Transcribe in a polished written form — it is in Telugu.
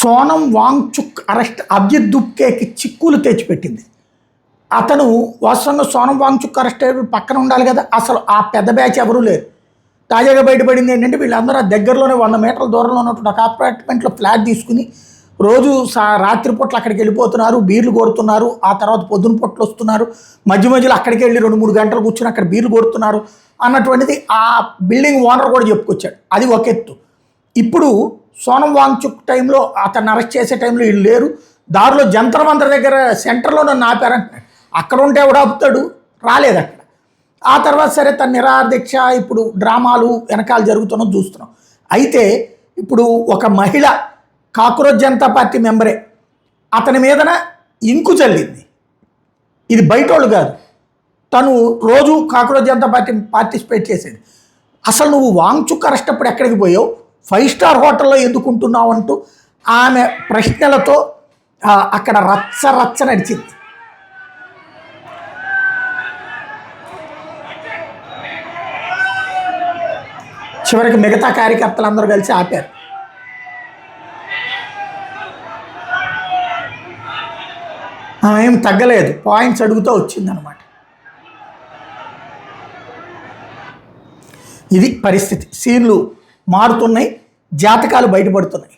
సోనం వాంగ్చుక్ అరెస్ట్ అభిజిత్ దుప్కేకి చిక్కులు తెచ్చిపెట్టింది. అతను వాస్తవంగా సోనం వాంగ్చుక్ అరెస్ట్ అయ్యే పక్కన ఉండాలి కదా, అసలు ఆ పెద్ద బ్యాచ్ ఎవరూ లేరు. తాజాగా బయటపడింది ఏంటంటే వీళ్ళందరూ ఆ దగ్గరలోనే 100 మీటర్ల దూరంలో ఉన్నటువంటి ఒక అపార్ట్మెంట్లో ఫ్లాట్ తీసుకుని రోజు రాత్రిపూట్లు అక్కడికి వెళ్ళిపోతున్నారు, బీర్లు కొడుతున్నారు, ఆ తర్వాత పొద్దున పూట్లు వస్తున్నారు, మధ్య మధ్యలో అక్కడికి వెళ్ళి 2-3 గంటలు కూర్చుని అక్కడ బీర్లు కొడుతున్నారు అన్నటువంటిది ఆ బిల్డింగ్ ఓనర్ కూడా చెప్పుకొచ్చాడు. అది ఒక ఎత్తు. ఇప్పుడు సోనం వాంగ్చుక్ టైంలో అతన్ని అరెస్ట్ చేసే టైంలో వీళ్ళు లేరు, దారిలో జంతర్ మంతర్ దగ్గర సెంటర్లో నన్ను ఆపారంటున్నాడు. అక్కడ ఉంటే ఎవడు ఆపుతాడు, రాలేదు అక్కడ. ఆ తర్వాత సరే తన నిరాదీక్ష ఇప్పుడు డ్రామాలు వెనకాల జరుగుతున్నది చూస్తున్నాం. అయితే ఇప్పుడు ఒక మహిళ కాక్రోచ్ జనతా పార్టీ మెంబరే అతని మీదన ఇంకు చల్లింది. ఇది బయటోళ్ళు కాదు, తను రోజు కాక్రోచ్ జనతా పార్టీ పార్టిసిపేట్ చేసేది. అసలు నువ్వు వాంగ్చుక్ అరెస్ట్ అప్పుడు ఎక్కడికి పోయావు, 5 స్టార్ హోటల్లో ఎందుకుంటున్నావు అంటూ ఆమె ప్రశ్నలతో అక్కడ రచ్చ నడిచింది. చివరికి మిగతా కార్యకర్తలందరూ కలిసి ఆపారు. ఆమె ఏం తగ్గలేదు, పాయింట్స్ అడుగుతూ వచ్చిందనమాట. ఇది పరిస్థితి. సీన్లు మారుతున్నాయి, జాతకాలు బయటపడుతున్నాయి.